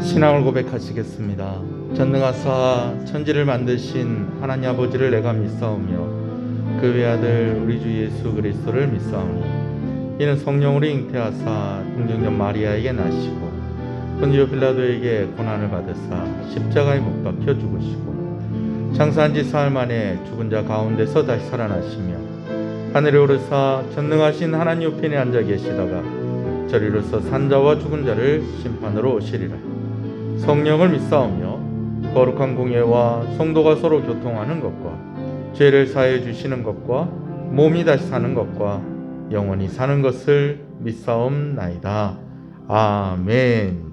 신앙을 고백하시겠습니다. 전능하사 천지를 만드신 하나님 아버지를 내가 믿사오며 그 외아들 우리 주 예수 그리스도를 믿사오니 이는 성령으로 잉태하사 동정녀 마리아에게 나시고 본디오 빌라도에게 고난을 받으사 십자가에 못 박혀 죽으시고 장사한 지 사흘 만에 죽은 자 가운데서 다시 살아나시며 하늘에 오르사 전능하신 하나님 우편에 앉아 계시다가 저리로서 산자와 죽은 자를 심판으로 오시리라. 성령을 믿사오며 거룩한 공예와 성도가 서로 교통하는 것과 죄를 사해 주시는 것과 몸이 다시 사는 것과 영원히 사는 것을 믿사옵나이다. 아멘.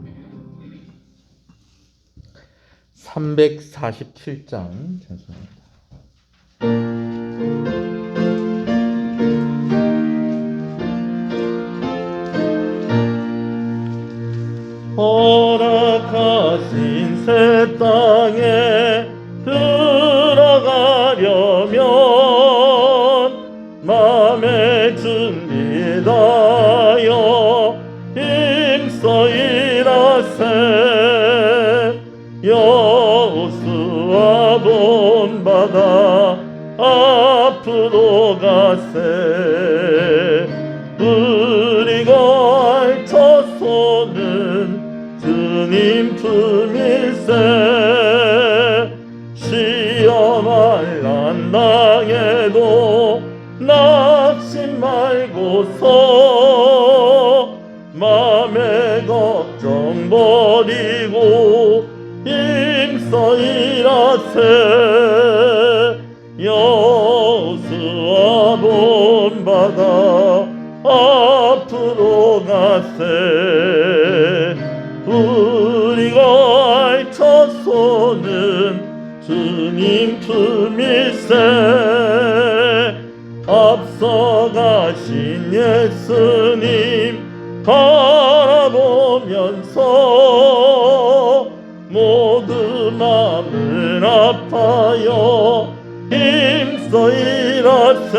347장 찬송합니다. 허락하신 새 땅에 들어가려면 마음의 준비다여 힘써 일하세. 여호수아 본받아 앞으로 가세. 우리가 알쳐서는 주님 품일세. 시험할 난 당해도 낙심 말고서 맘의 걱정 버리고 힘써 일하세. 여호수아 본받아 앞으로 가세. 우리가 알쳐서는 주님 품일세. 앞서가신 예수님 바라보면서 모두 마음을 아파요 힘써 일하세.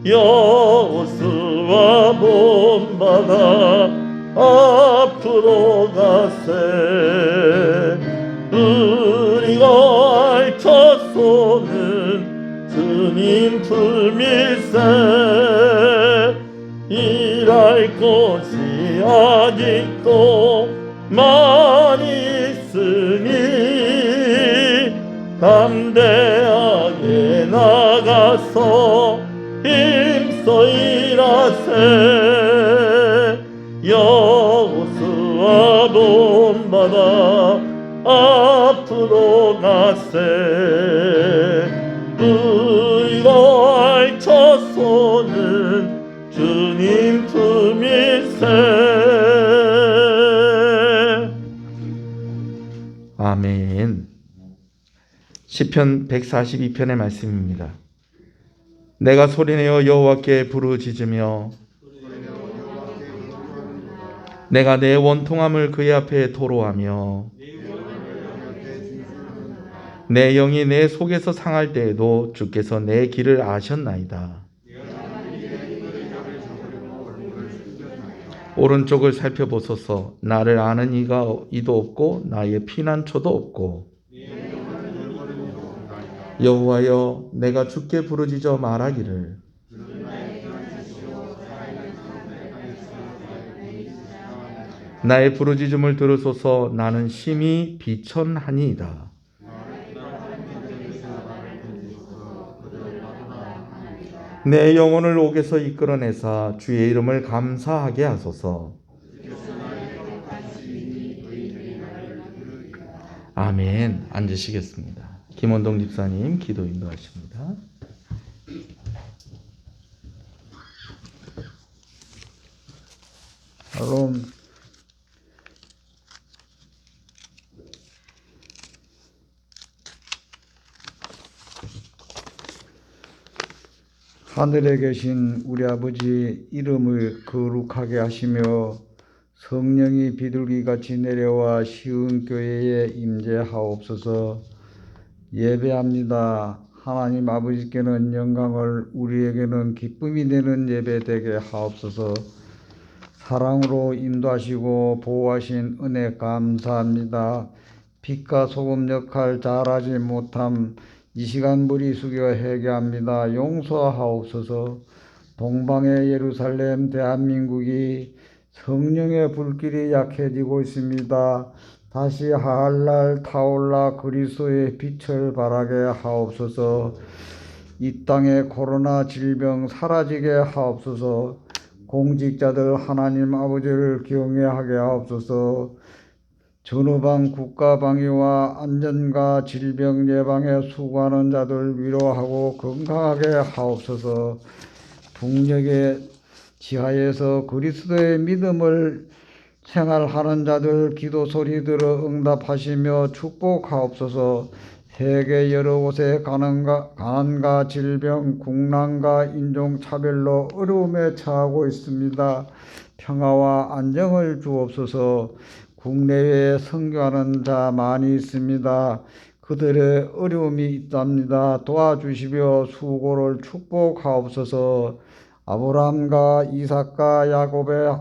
여호수아 본받아 앞으로 가세. 우리가 알쳐서는 주님 품일세. 일할 것이 아직도 많이 있으니 담대하게 나가서 힘써 일하세. 여호수아 본받아 앞으로 가세. 우리가 알쳐서는 주님 품일세. 아멘. 시편 142편의 말씀입니다. 내가 소리내어 여호와께 부르짖으며 내가 내 원통함을 그의 앞에 토로하며 내 영이 내 속에서 상할 때에도 주께서 내 길을 아셨나이다. 오른쪽을 살펴보소서. 나를 아는 이도 없고 나의 피난처도 없고. 여호와여, 내가 주께 부르짖어 말하기를 나의 부르짖음을 들으소서. 나는 심히 비천하니이다. 내 영혼을 옥에서 이끌어내사 주의 이름을 감사하게 하소서. 아멘. 앉으시겠습니다. 김원동 집사님 기도 인도하십니다. 샬롬. 하늘에 계신 우리 아버지 이름을 거룩하게 하시며 성령이 비둘기같이 내려와 시흥교회에 임재하옵소서. 예배합니다. 하나님 아버지께는 영광을, 우리에게는 기쁨이 되는 예배 되게 하옵소서. 사랑으로 인도하시고 보호하신 은혜 감사합니다. 빛과 소금 역할 잘하지 못함 이 시간 무리 숙여 회개합니다. 용서하옵소서. 동방의 예루살렘 대한민국이 성령의 불길이 약해지고 있습니다. 다시 하할날 타올라 그리스도의 빛을 발하게 하옵소서. 이 땅의 코로나 질병 사라지게 하옵소서. 공직자들 하나님 아버지를 경외하게 하옵소서. 전후방 국가방위와 안전과 질병 예방에 수고하는 자들 위로하고 건강하게 하옵소서. 북녘의 지하에서 그리스도의 믿음을 생활하는 자들 기도 소리 들어 응답하시며 축복하옵소서. 세계 여러 곳에 가난과 질병, 국난과 인종차별로 어려움에 처하고 있습니다. 평화와 안정을 주옵소서. 국내외에 선교하는 자 많이 있습니다. 그들의 어려움이 있답니다. 도와주시며 수고를 축복하옵소서. 아브라함과 이삭과 야곱의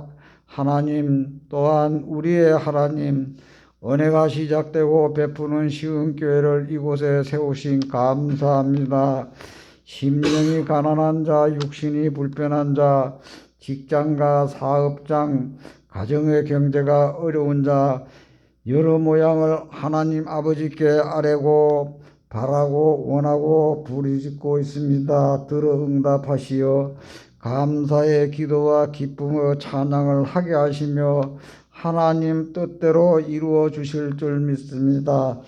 하나님, 또한 우리의 하나님, 은혜가 시작되고 베푸는 쉬운 교회를 이곳에 세우신 감사합니다. 심령이 가난한 자, 육신이 불편한 자, 직장과 사업장, 가정의 경제가 어려운 자, 여러 모양을 하나님 아버지께 아뢰고 바라고 원하고 부르짖고 있습니다. 들어 응답하시어 감사의 기도와 기쁨의 찬양을 하게 하시며 하나님 뜻대로 이루어 주실 줄 믿습니다.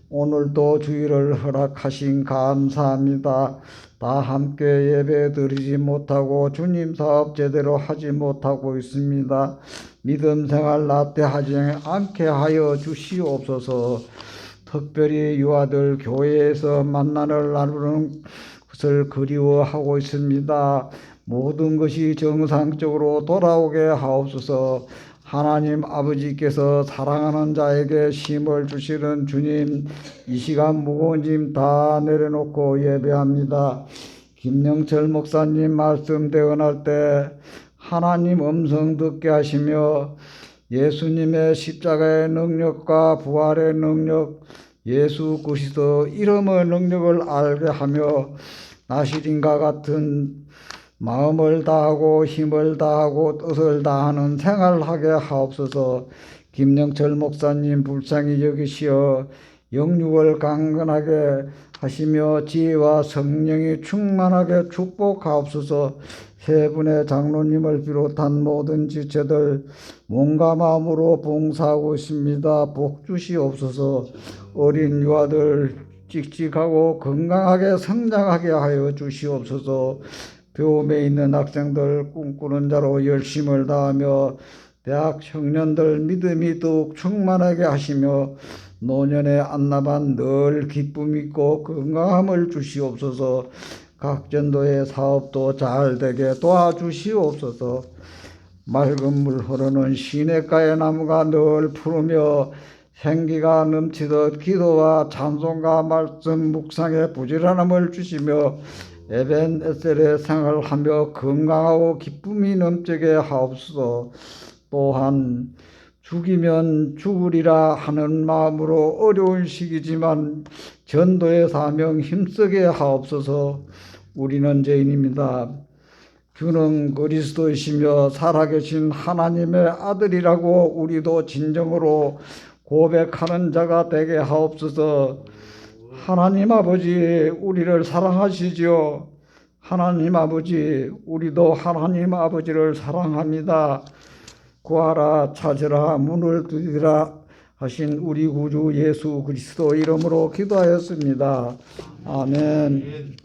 오늘도 주의를 허락하신 감사합니다. 다 함께 예배 드리지 못하고 주님 사업 제대로 하지 못하고 있습니다. 믿음 생활 나태하지 않게 하여 주시옵소서. 특별히 유아들 교회에서 만나를 나누는 것을 그리워하고 있습니다. 모든 것이 정상적으로 돌아오게 하옵소서. 하나님 아버지께서 사랑하는 자에게 힘을 주시는 주님, 이 시간 무거운 짐 다 내려놓고 예배합니다. 김영철 목사님 말씀 대언할 때 하나님 음성 듣게 하시며 예수님의 십자가의 능력과 부활의 능력, 예수 그리스도 이름의 능력을 알게 하며 나시린과 같은 마음을 다하고 힘을 다하고 뜻을 다하는 생활을 하게 하옵소서. 김영철 목사님 불쌍히 여기시어 영육을 강건하게 하시며 지혜와 성령이 충만하게 축복하옵소서. 세 분의 장로님을 비롯한 모든 지체들 몸과 마음으로 봉사하고 있습니다. 복 주시옵소서. 어린 유아들 씩씩하고 건강하게 성장하게 하여 주시옵소서. 배움에 있는 학생들 꿈꾸는 자로 열심을 다하며 대학 청년들 믿음이 더욱 충만하게 하시며 노년의 안나반 늘 기쁨 있고 건강함을 주시옵소서. 각 전도의 사업도 잘 되게 도와주시옵소서. 맑은 물 흐르는 시냇가의 나무가 늘 푸르며 생기가 넘치듯 기도와 찬송과 말씀 묵상에 부지런함을 주시며 에벤에셀의 생활을 하며 건강하고 기쁨이 넘치게 하옵소서. 또한 죽이면 죽으리라 하는 마음으로 어려운 시기지만 전도의 사명 힘쓰게 하옵소서. 우리는 죄인입니다. 주는 그리스도이시며 살아계신 하나님의 아들이라고 우리도 진정으로 고백하는 자가 되게 하옵소서. 하나님 아버지, 우리를 사랑하시지요. 하나님 아버지, 우리도 하나님 아버지를 사랑합니다. 구하라, 찾으라, 문을 두드리라 하신 우리 구주 예수 그리스도 이름으로 기도하였습니다. 아멘.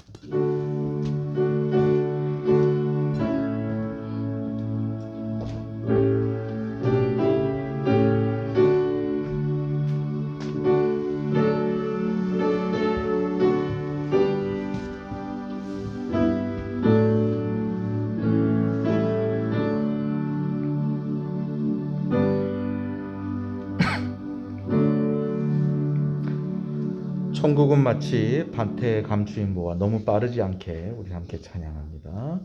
천국은 마치 밭의 감추인보와 너무 빠르지 않게 우리 함께 찬양합니다.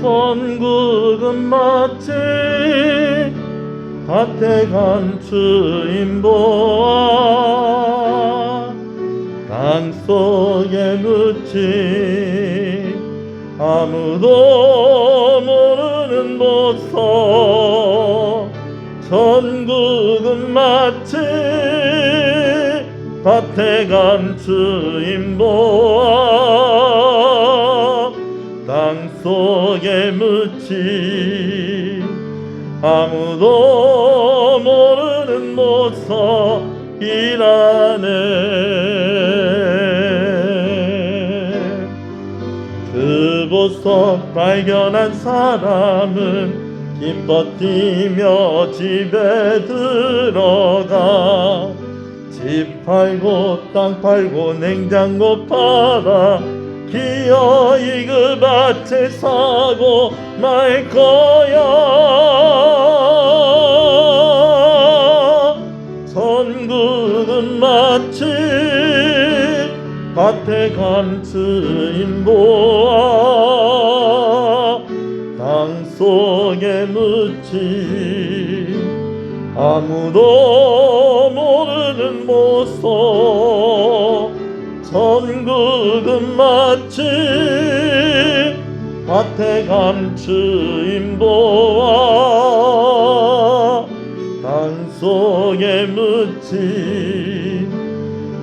천국은 마치 밭에 감추인 보화 땅속에 묻힌 아무도 모르는 보석 천국은 마치 밭에 감추인 보화 땅속에 묻힌 아무도 모르는 보석이라네. 그 보석 발견한 사람은 기뻐 뛰며 집에 들어가 집 팔고 땅 팔고 냉장고 팔아 기어이 그 밭을 사고 말 거야. 천국은 마치 밭에 감추인 보화 땅속에 묻힌 아무도 모르는 보석 천국은 마치 밭에 감추인 보화 땅속에 묻힌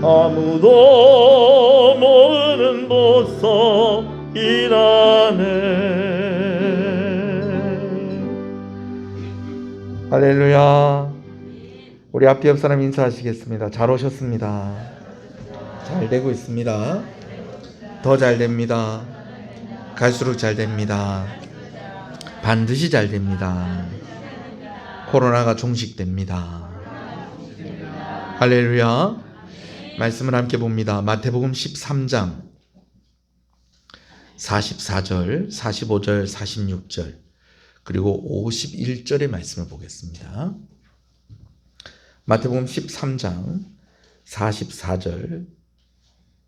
아무도 모르는 보석이라네. 할렐루야. 우리 앞에 옆 사람 인사하시겠습니다. 잘 오셨습니다. 잘 되고 있습니다. 더 잘 됩니다. 갈수록 잘 됩니다. 반드시 잘 됩니다. 코로나가 종식됩니다. 할렐루야. 말씀을 함께 봅니다. 마태복음 13장 44절, 45절, 46절 그리고 51절의 말씀을 보겠습니다. 마태복음 13장 44절,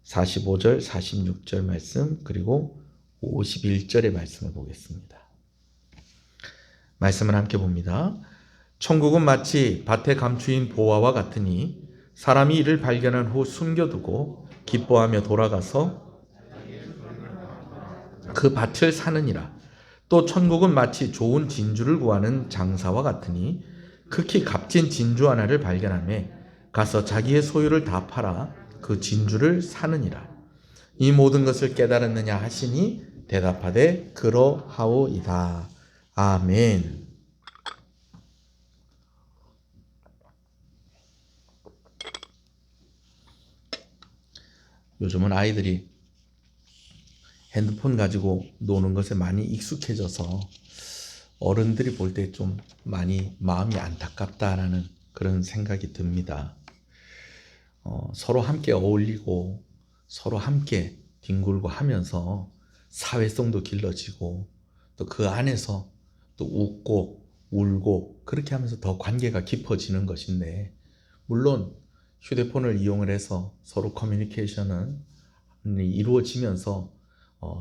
45절, 46절 말씀 그리고 51절의 말씀을 보겠습니다. 말씀을 함께 봅니다. 천국은 마치 밭에 감추인 보화와 같으니 사람이 이를 발견한 후 숨겨두고 기뻐하며 돌아가서 그 밭을 사느니라. 또 천국은 마치 좋은 진주를 구하는 장사와 같으니 극히 값진 진주 하나를 발견하며 가서 자기의 소유를 다 팔아 그 진주를 사느니라. 이 모든 것을 깨달았느냐 하시니 대답하되 그러하오이다. 아멘. 요즘은 아이들이 핸드폰 가지고 노는 것에 많이 익숙해져서 어른들이 볼 때 좀 많이 마음이 안타깝다라는 그런 생각이 듭니다. 서로 함께 어울리고 서로 함께 뒹굴고 하면서 사회성도 길러지고 또 그 안에서 또 웃고 울고 그렇게 하면서 더 관계가 깊어지는 것인데, 물론 휴대폰을 이용을 해서 서로 커뮤니케이션은 이루어지면서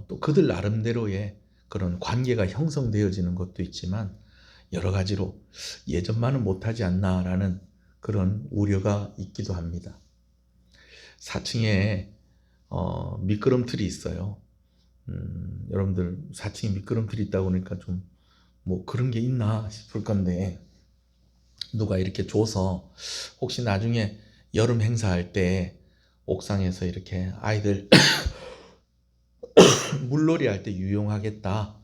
또 그들 나름대로의 그런 관계가 형성되어지는 것도 있지만 여러 가지로 예전만은 못하지 않나라는 그런 우려가 있기도 합니다. 4층에 미끄럼틀이 있어요. 여러분들 4층에 미끄럼틀이 있다고 그러니까 좀 뭐 그런 게 있나 싶을 건데, 누가 이렇게 줘서 혹시 나중에 여름 행사할 때 옥상에서 이렇게 아이들 물놀이 할 때 유용하겠다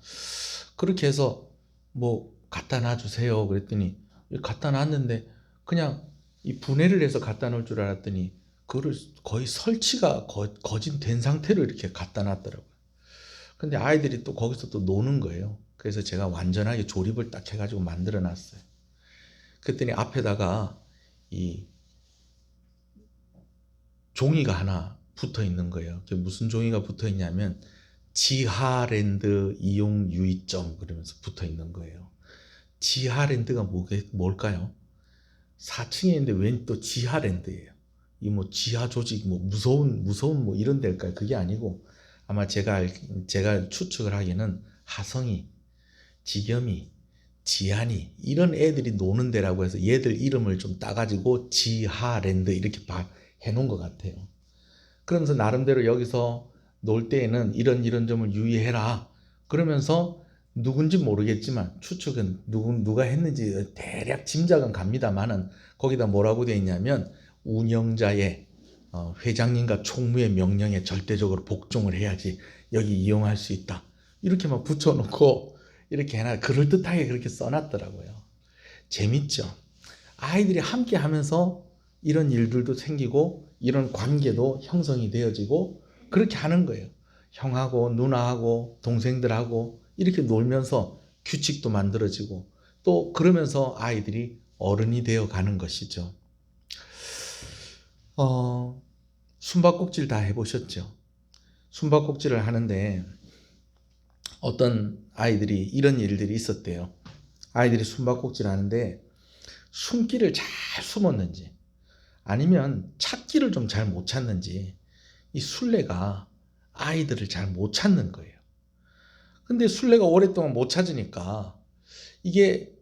그렇게 해서 뭐 갖다 놔주세요 그랬더니 갖다 놨는데 그냥 이 분해를 해서 갖다 놓을 줄 알았더니 그거를 거의 설치가 거진 된 상태로 이렇게 갖다 놨더라고요. 근데 아이들이 또 거기서 또 노는 거예요. 그래서 제가 완전하게 조립을 딱 해가지고 만들어 놨어요. 그랬더니 앞에다가 이 종이가 하나 붙어 있는 거예요. 그게 무슨 종이가 붙어 있냐면 지하랜드 이용 유의점 그러면서 붙어 있는 거예요. 지하랜드가 뭘까요? 4층에 있는데 웬 또 지하랜드예요. 이 뭐 지하 조직 뭐 무서운 뭐 이런 데일까요? 그게 아니고 아마 제가 추측을 하기에는 하성이 지겸이, 지한이 이런 애들이 노는 데라고 해서 얘들 이름을 좀 따가지고 지하랜드 이렇게 해놓은 것 같아요. 그러면서 나름대로 여기서 놀 때에는 이런 점을 유의해라. 그러면서 누군지 모르겠지만 추측은 누가 했는지 대략 짐작은 갑니다만은 거기다 뭐라고 되어 있냐면 운영자의 회장님과 총무의 명령에 절대적으로 복종을 해야지 여기 이용할 수 있다. 이렇게만 붙여놓고 이렇게 해놔 그럴듯하게 그렇게 써놨더라고요. 재밌죠. 아이들이 함께 하면서 이런 일들도 생기고 이런 관계도 형성이 되어지고 그렇게 하는 거예요. 형하고 누나하고 동생들하고 이렇게 놀면서 규칙도 만들어지고 또 그러면서 아이들이 어른이 되어 가는 것이죠. 숨바꼭질 다 해보셨죠? 숨바꼭질을 하는데 어떤 아이들이 이런 일들이 있었대요. 아이들이 숨바꼭질 하는데 숨기를 잘 숨었는지 아니면 찾기를 좀 잘 못 찾는지 이 술래가 아이들을 잘 못 찾는 거예요. 근데 술래가 오랫동안 못 찾으니까 이게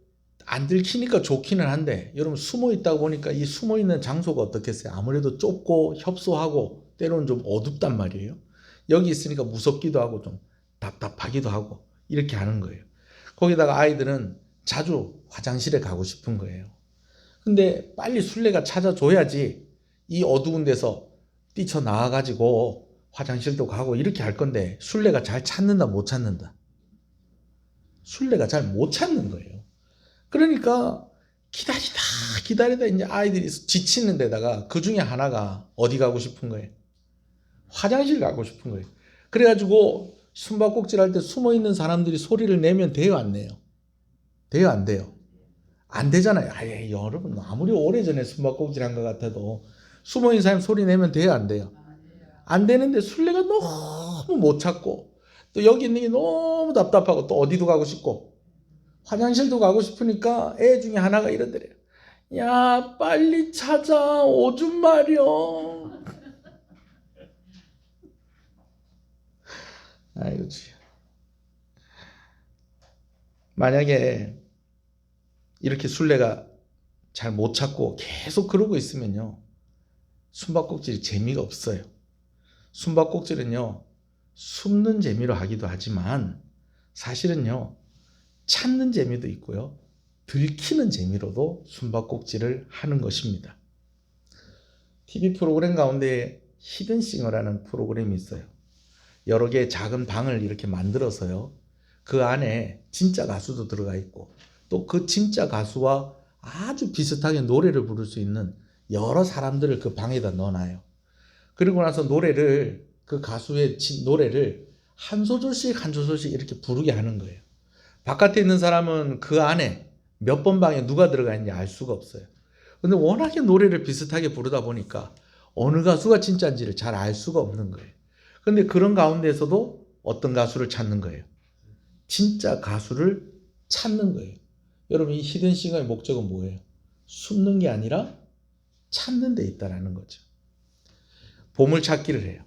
안 들키니까 좋기는 한데 여러분 숨어 있다 보니까 이 숨어 있는 장소가 어떻겠어요? 아무래도 좁고 협소하고 때로는 좀 어둡단 말이에요. 여기 있으니까 무섭기도 하고 좀 답답하기도 하고 이렇게 하는 거예요. 거기다가 아이들은 자주 화장실에 가고 싶은 거예요. 근데 빨리 술래가 찾아줘야지 이 어두운 데서 뛰쳐나와가지고 화장실도 가고 이렇게 할 건데 술래가 잘 찾는다 못 찾는다? 술래가 잘 못 찾는 거예요. 그러니까 기다리다 이제 아이들이 지치는 데다가 그 중에 하나가 어디 가고 싶은 거예요? 화장실 가고 싶은 거예요. 그래가지고 숨바꼭질 할 때 숨어 있는 사람들이 소리를 내면 돼요, 안 내요? 돼요, 안 돼요? 안 되잖아요. 여러분 아무리 오래전에 숨바꼭질 한 것 같아도 숨어 있는 사람 소리 내면 돼요, 안 돼요? 안 되는데 술래가 너무 못 찾고 또 여기 있는 게 너무 답답하고 또 어디도 가고 싶고 화장실도 가고 싶으니까 애 중에 하나가 이러더래요. 야 빨리 찾아 오줌 마려. 아이고 주여. 만약에 이렇게 술래가 잘 못 찾고 계속 그러고 있으면요 숨바꼭질이 재미가 없어요. 숨바꼭질은요 숨는 재미로 하기도 하지만 사실은요 찾는 재미도 있고요 들키는 재미로도 숨바꼭질을 하는 것입니다. TV 프로그램 가운데 히든싱어라는 프로그램이 있어요. 여러 개의 작은 방을 이렇게 만들어서요 그 안에 진짜 가수도 들어가 있고 또 그 진짜 가수와 아주 비슷하게 노래를 부를 수 있는 여러 사람들을 그 방에다 넣어놔요. 그리고 나서 그 가수의 노래를 한 소절씩 한 소절씩 이렇게 부르게 하는 거예요. 바깥에 있는 사람은 그 안에 몇 번 방에 누가 들어가 있는지 알 수가 없어요. 근데 워낙에 노래를 비슷하게 부르다 보니까 어느 가수가 진짜인지를 잘 알 수가 없는 거예요. 근데 그런 가운데에서도 어떤 가수를 찾는 거예요? 진짜 가수를 찾는 거예요. 여러분 이 히든싱어의 목적은 뭐예요? 숨는 게 아니라 찾는 데 있다라는 거죠. 보물찾기를 해요.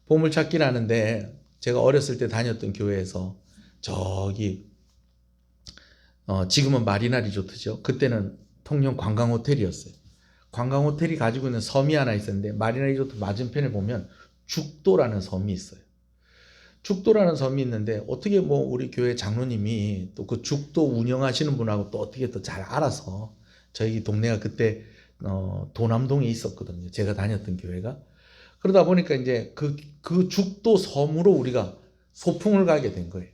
보물찾기를 하는데 제가 어렸을 때 다녔던 교회에서 저기 지금은 마리나 리조트죠. 그때는 통영 관광호텔이었어요. 관광호텔이 가지고 있는 섬이 하나 있었는데 마리나 리조트 맞은편에 보면 죽도라는 섬이 있어요. 죽도라는 섬이 있는데 어떻게 우리 교회 장로님이 또 그 죽도 운영하시는 분하고 또 어떻게 또 잘 알아서 저희 동네가 그때 도남동에 있었거든요. 제가 다녔던 교회가. 그러다 보니까 이제 그 죽도 섬으로 우리가 소풍을 가게 된 거예요.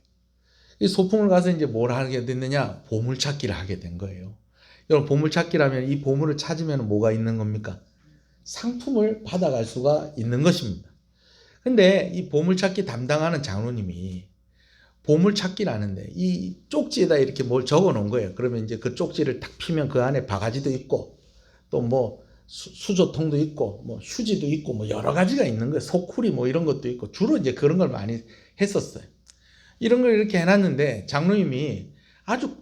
이 소풍을 가서 이제 뭘 하게 됐느냐? 보물찾기를 하게 된 거예요. 여러분 보물찾기라면 이 보물을 찾으면 뭐가 있는 겁니까? 상품을 받아갈 수가 있는 것입니다. 근데 이 보물찾기 담당하는 장로님이 보물찾기를 하는데 이 쪽지에다 이렇게 뭘 적어 놓은 거예요. 그러면 이제 그 쪽지를 탁 피면 그 안에 바가지도 있고 또 수저통도 있고 휴지도 있고 여러 가지가 있는 거예요. 소쿠리 이런 것도 있고 주로 이제 그런 걸 많이 했었어요. 이런 걸 이렇게 해놨는데 장로님이 아주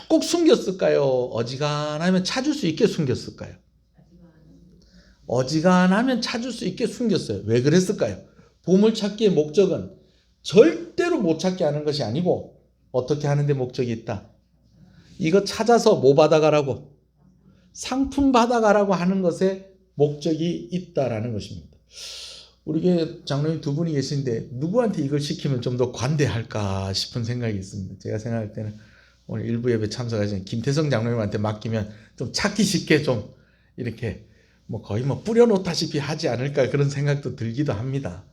꼭 숨겼을까요? 어지간하면 찾을 수 있게 숨겼을까요? 어지간하면 찾을 수 있게 숨겼어요. 왜 그랬을까요? 보물찾기의 목적은 절대로 못 찾게 하는 것이 아니고 어떻게 하는데 목적이 있다. 이거 찾아서 뭐 받아가라고? 상품 받아가라고 하는 것에 목적이 있다라는 것입니다. 우리 교회 장로님 두 분이 계신데 누구한테 이걸 시키면 좀 더 관대할까 싶은 생각이 있습니다. 제가 생각할 때는 오늘 일부 예배 참석하신 김태성 장로님한테 맡기면 좀 찾기 쉽게 좀 이렇게 뭐 거의 뭐 뿌려놓다시피 하지 않을까 그런 생각도 들기도 합니다.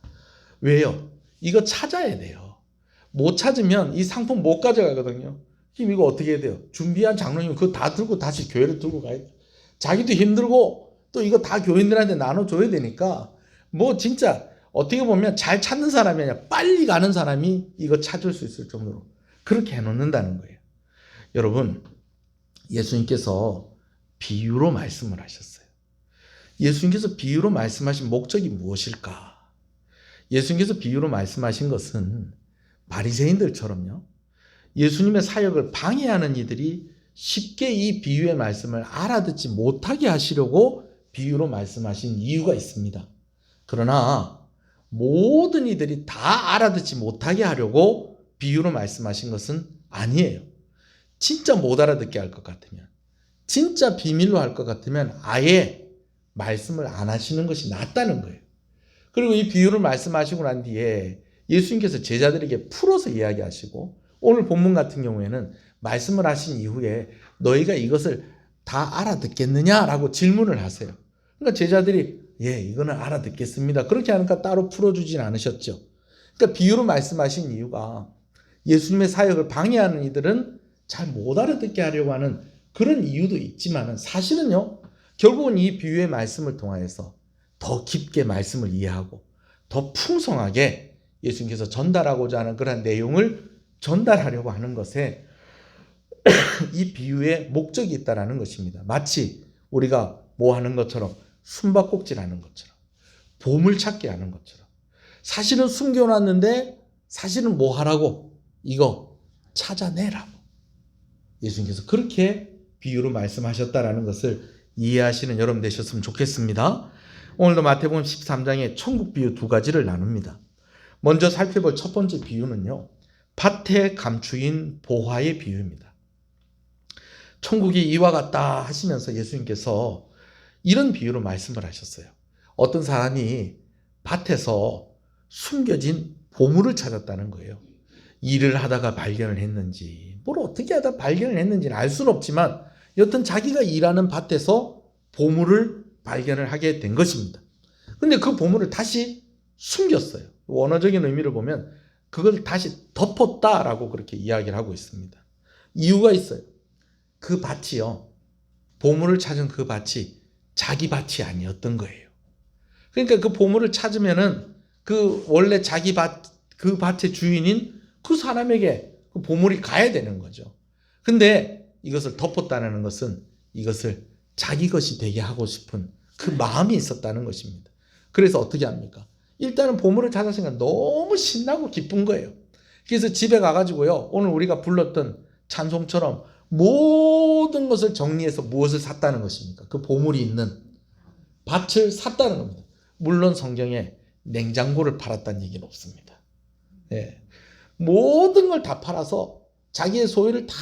왜요? 이거 찾아야 돼요. 못 찾으면 이 상품 못 가져가거든요. 그럼 이거 어떻게 해야 돼요? 준비한 장로님 그거 다 들고 다시 교회를 들고 가야 돼요. 자기도 힘들고 또 이거 다 교인들한테 나눠줘야 되니까 뭐 진짜 어떻게 보면 잘 찾는 사람이 아니라 빨리 가는 사람이 이거 찾을 수 있을 정도로 그렇게 해놓는다는 거예요. 여러분, 예수님께서 비유로 말씀을 하셨어요. 예수님께서 비유로 말씀하신 목적이 무엇일까? 예수님께서 비유로 말씀하신 것은 바리새인들처럼요. 예수님의 사역을 방해하는 이들이 쉽게 이 비유의 말씀을 알아듣지 못하게 하시려고 비유로 말씀하신 이유가 있습니다. 그러나 모든 이들이 다 알아듣지 못하게 하려고 비유로 말씀하신 것은 아니에요. 진짜 못 알아듣게 할 것 같으면, 진짜 비밀로 할 것 같으면 아예 말씀을 안 하시는 것이 낫다는 거예요. 그리고 이 비유를 말씀하시고 난 뒤에 예수님께서 제자들에게 풀어서 이야기하시고 오늘 본문 같은 경우에는 말씀을 하신 이후에 너희가 이것을 다 알아듣겠느냐라고 질문을 하세요. 그러니까 제자들이 예, 이거는 알아듣겠습니다. 그렇게 하니까 따로 풀어주진 않으셨죠. 그러니까 비유로 말씀하신 이유가 예수님의 사역을 방해하는 이들은 잘 못 알아듣게 하려고 하는 그런 이유도 있지만 사실은요, 결국은 이 비유의 말씀을 통하여서 더 깊게 말씀을 이해하고 더 풍성하게 예수님께서 전달하고자 하는 그런 내용을 전달하려고 하는 것에 이 비유의 목적이 있다는 것입니다. 마치 우리가 뭐 하는 것처럼 숨바꼭질 하는 것처럼 보물찾기 하는 것처럼 사실은 숨겨놨는데 사실은 뭐 하라고? 이거 찾아내라고. 예수님께서 그렇게 비유로 말씀하셨다라는 것을 이해하시는 여러분 되셨으면 좋겠습니다. 오늘도 마태복음 13장에 천국 비유 두 가지를 나눕니다. 먼저 살펴볼 첫 번째 비유는요, 밭에 감추인 보화의 비유입니다. 천국이 이와 같다 하시면서 예수님께서 이런 비유로 말씀을 하셨어요. 어떤 사람이 밭에서 숨겨진 보물을 찾았다는 거예요. 일을 하다가 발견을 했는지 뭘 어떻게 하다 발견을 했는지는 알 수는 없지만 여튼 자기가 일하는 밭에서 보물을 발견을 하게 된 것입니다. 근데 그 보물을 다시 숨겼어요. 원어적인 의미를 보면 그걸 다시 덮었다라고 그렇게 이야기를 하고 있습니다. 이유가 있어요. 그 밭이요, 보물을 찾은 그 밭이 자기 밭이 아니었던 거예요. 그러니까 그 보물을 찾으면은 그 원래 자기 밭, 그 밭의 주인인 그 사람에게 그 보물이 가야 되는 거죠. 근데 이것을 덮었다는 것은 이것을 자기 것이 되게 하고 싶은 그 마음이 있었다는 것입니다. 그래서 어떻게 합니까? 일단은 보물을 찾았으니까 너무 신나고 기쁜 거예요. 그래서 집에 가가지고요, 오늘 우리가 불렀던 찬송처럼 모든 것을 정리해서 무엇을 샀다는 것입니까? 그 보물이 있는 밭을 샀다는 겁니다. 물론 성경에 냉장고를 팔았다는 얘기는 없습니다. 예. 모든 걸 다 팔아서 자기의 소유를 다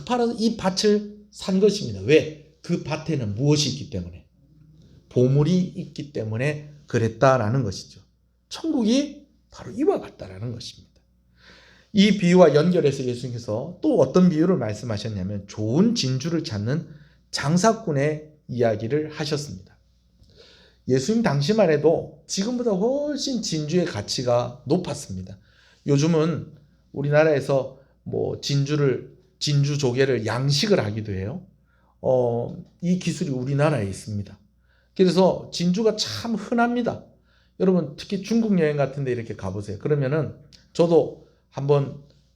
팔아서 이 밭을 산 것입니다. 왜? 그 밭에는 무엇이 있기 때문에? 보물이 있기 때문에 그랬다라는 것이죠. 천국이 바로 이와 같다라는 것입니다. 이 비유와 연결해서 예수님께서 또 어떤 비유를 말씀하셨냐면 좋은 진주를 찾는 장사꾼의 이야기를 하셨습니다. 예수님 당시만 해도 지금보다 훨씬 진주의 가치가 높았습니다. 요즘은 우리나라에서 뭐 진주 조개를 양식을 하기도 해요. 이 기술이 우리나라에 있습니다. 그래서 진주가 참 흔합니다. 여러분 특히 중국 여행 같은 데 이렇게 가보세요. 그러면은 저도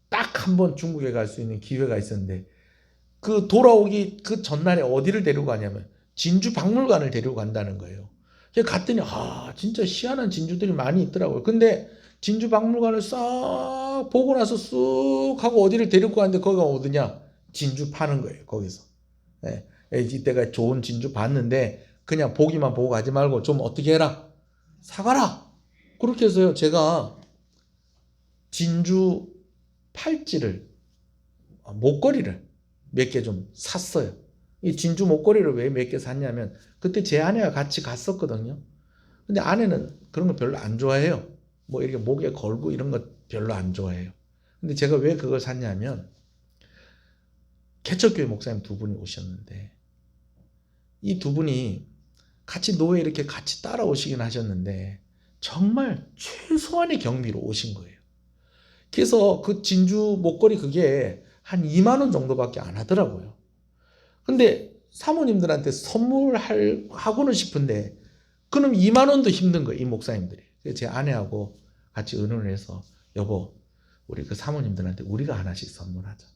딱 한 번 중국에 갈 수 있는 기회가 있었는데 그 돌아오기 그 전날에 어디를 데리고 가냐면 진주 박물관을 데리고 간다는 거예요. 제가 갔더니 진짜 희한한 진주들이 많이 있더라고요. 근데 진주 박물관을 싹 보고 나서 쑥 하고 어디를 데리고 가는데 거기가 어디냐? 진주 파는 거예요. 거기서. 네. 이때가 좋은 진주 봤는데 그냥 보기만 보고 가지 말고 좀 어떻게 해라? 사가라. 그렇게 해서요, 제가 진주 팔찌를 목걸이를 몇 개 좀 샀어요. 이 진주 목걸이를 왜 몇 개 샀냐면 그때 제 아내가 같이 갔었거든요. 근데 아내는 그런 거 별로 안 좋아해요. 뭐 이렇게 목에 걸고 이런 거 별로 안 좋아해요. 근데 제가 왜 그걸 샀냐면 개척교회 목사님 두 분이 오셨는데 이 두 분이 같이 노예 이렇게 같이 따라오시긴 하셨는데 정말 최소한의 경비로 오신 거예요. 그래서 그 진주 목걸이 그게 한 2만 원 정도밖에 안 하더라고요. 근데 사모님들한테 선물하고는 싶은데 그럼 2만 원도 힘든 거예요, 이 목사님들이. 그래서 제 아내하고 같이 의논을 해서 여보, 우리 그 사모님들한테 우리가 하나씩 선물하자.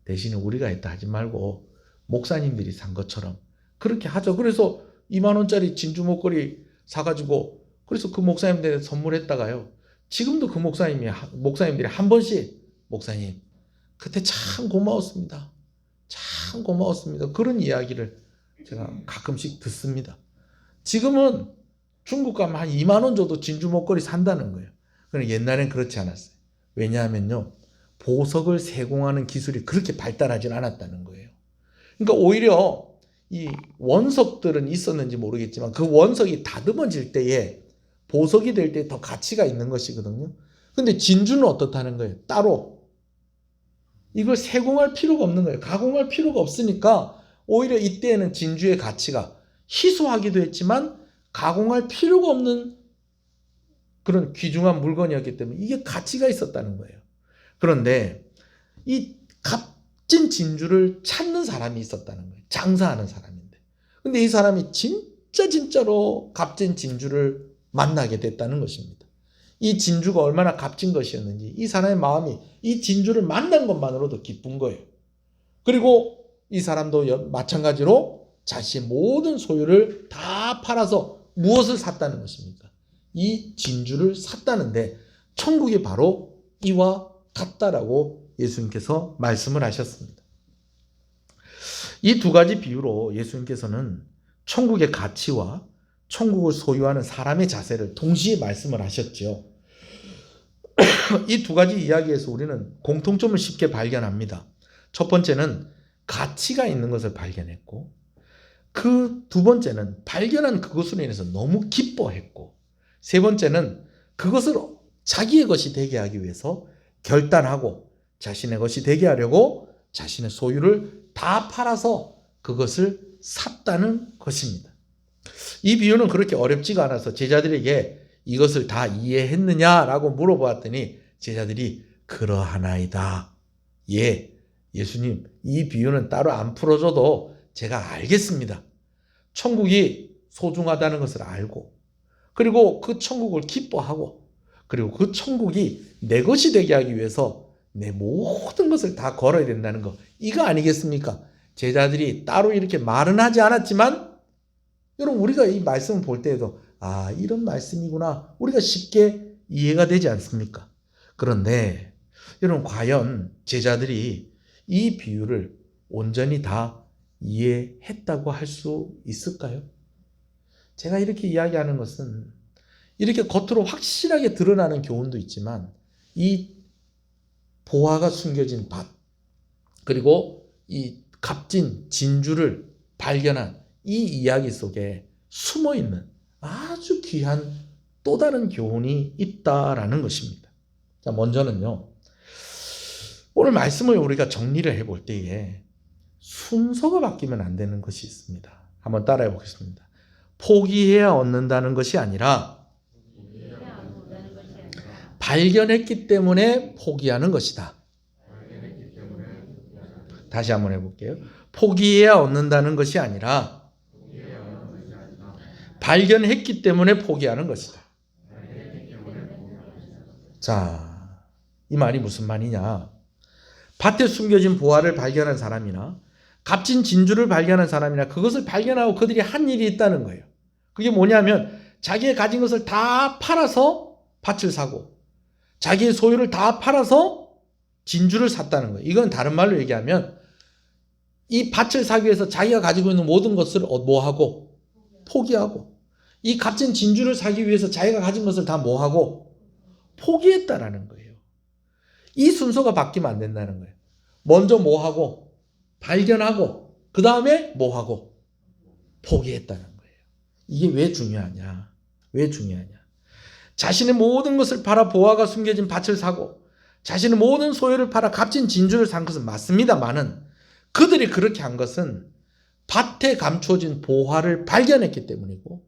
대신에 우리가 했다 하지 말고 목사님들이 산 것처럼 그렇게 하죠. 그래서 2만 원짜리 진주 목걸이 사가지고 그래서 그 목사님들한테 선물했다가요. 지금도 그 목사님들이 한 번씩 목사님 그때 참 고마웠습니다. 참 고마웠습니다. 그런 이야기를 제가 가끔씩 듣습니다. 지금은 중국 가면 한 2만 원 줘도 진주 목걸이 산다는 거예요. 그런데 옛날엔 그렇지 않았어요. 왜냐하면요. 보석을 세공하는 기술이 그렇게 발달하진 않았다는 거예요. 그러니까 오히려 이 원석들은 있었는지 모르겠지만 그 원석이 다듬어질 때에 보석이 될 때 더 가치가 있는 것이거든요. 근데 진주는 어떻다는 거예요? 따로 이걸 세공할 필요가 없는 거예요. 가공할 필요가 없으니까 오히려 이때에는 진주의 가치가 희소하기도 했지만 가공할 필요가 없는 그런 귀중한 물건이었기 때문에 이게 가치가 있었다는 거예요. 그런데 이 값진 진주를 찾는 사람이 있었다는 거예요. 장사하는 사람인데. 근데 이 사람이 진짜로 값진 진주를 만나게 됐다는 것입니다. 이 진주가 얼마나 값진 것이었는지 이 사람의 마음이 이 진주를 만난 것만으로도 기쁜 거예요. 그리고 이 사람도 마찬가지로 자신의 모든 소유를 다 팔아서 무엇을 샀다는 것입니까? 이 진주를 샀다는데 천국이 바로 이와 같다라고 예수님께서 말씀을 하셨습니다. 이 두 가지 비유로 예수님께서는 천국의 가치와 천국을 소유하는 사람의 자세를 동시에 말씀을 하셨죠. 이 두 가지 이야기에서 우리는 공통점을 쉽게 발견합니다. 첫 번째는 가치가 있는 것을 발견했고 그 두 번째는 발견한 그것으로 인해서 너무 기뻐했고 세 번째는 그것을 자기의 것이 되게 하기 위해서 결단하고 자신의 것이 되게 하려고 자신의 소유를 다 팔아서 그것을 샀다는 것입니다. 이 비유는 그렇게 어렵지가 않아서 제자들에게 이것을 다 이해했느냐라고 물어보았더니 제자들이 그러하나이다. 예, 예수님 이 비유는 따로 안 풀어줘도 제가 알겠습니다. 천국이 소중하다는 것을 알고 그리고 그 천국을 기뻐하고 그리고 그 천국이 내 것이 되게 하기 위해서 내 모든 것을 다 걸어야 된다는 거 이거 아니겠습니까? 제자들이 따로 이렇게 말은 하지 않았지만 여러분 우리가 이 말씀을 볼 때에도 아 이런 말씀이구나 우리가 쉽게 이해가 되지 않습니까? 그런데 여러분 과연 제자들이 이 비유를 온전히 다 이해했다고 할 수 있을까요? 제가 이렇게 이야기하는 것은 이렇게 겉으로 확실하게 드러나는 교훈도 있지만 이 보화가 숨겨진 밭 그리고 이 값진 진주를 발견한 이 이야기 속에 숨어있는 아주 귀한 또 다른 교훈이 있다라는 것입니다. 자, 먼저는요. 오늘 말씀을 우리가 정리를 해볼 때에 순서가 바뀌면 안 되는 것이 있습니다. 한번 따라해 보겠습니다. 포기해야 얻는다는 것이 아니라 발견했기 때문에 포기하는 것이다. 다시 한번 해볼게요. 포기해야 얻는다는 것이 아니라 발견했기 때문에 포기하는 것이다. 자, 이 말이 무슨 말이냐? 밭에 숨겨진 보화를 발견한 사람이나 값진 진주를 발견한 사람이나 그것을 발견하고 그들이 한 일이 있다는 거예요. 그게 뭐냐면 자기의 가진 것을 다 팔아서 밭을 사고 자기의 소유를 다 팔아서 진주를 샀다는 거예요. 이건 다른 말로 얘기하면 이 밭을 사기 위해서 자기가 가지고 있는 모든 것을 뭐하고? 포기하고 이 값진 진주를 사기 위해서 자기가 가진 것을 다 뭐하고? 포기했다라는 거예요. 이 순서가 바뀌면 안 된다는 거예요. 먼저 뭐 하고? 발견하고 그 다음에 뭐 하고? 포기했다는 거예요. 이게 왜 중요하냐? 왜 중요하냐? 자신의 모든 것을 팔아 보화가 숨겨진 밭을 사고 자신의 모든 소유를 팔아 값진 진주를 산 것은 맞습니다만은 그들이 그렇게 한 것은 밭에 감춰진 보화를 발견했기 때문이고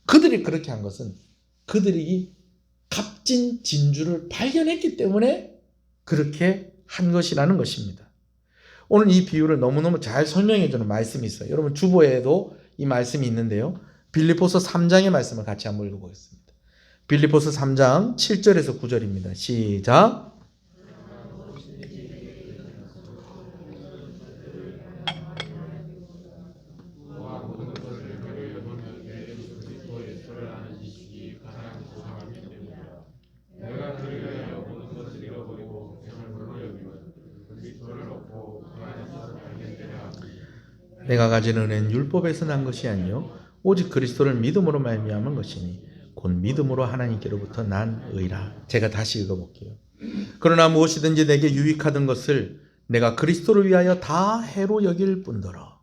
그들이 그렇게 한 것은 그들이 값진 진주를 발견했기 때문에 그렇게 한 것이라는 것입니다. 오늘 이 비유를 너무너무 잘 설명해 주는 말씀이 있어요. 여러분 주보에도 이 말씀이 있는데요. 빌립보서 3장의 말씀을 같이 한번 읽어보겠습니다. 빌립보서 3장 7절에서 9절입니다. 시작. 내가 가진 은혜는 율법에서 난 것이 아니요 오직 그리스도를 믿음으로 말미암은 것이니 곧 믿음으로 하나님께로부터 난 의라. 제가 다시 읽어볼게요. 그러나 무엇이든지 내게 유익하던 것을 내가 그리스도를 위하여 다 해로 여길 뿐더러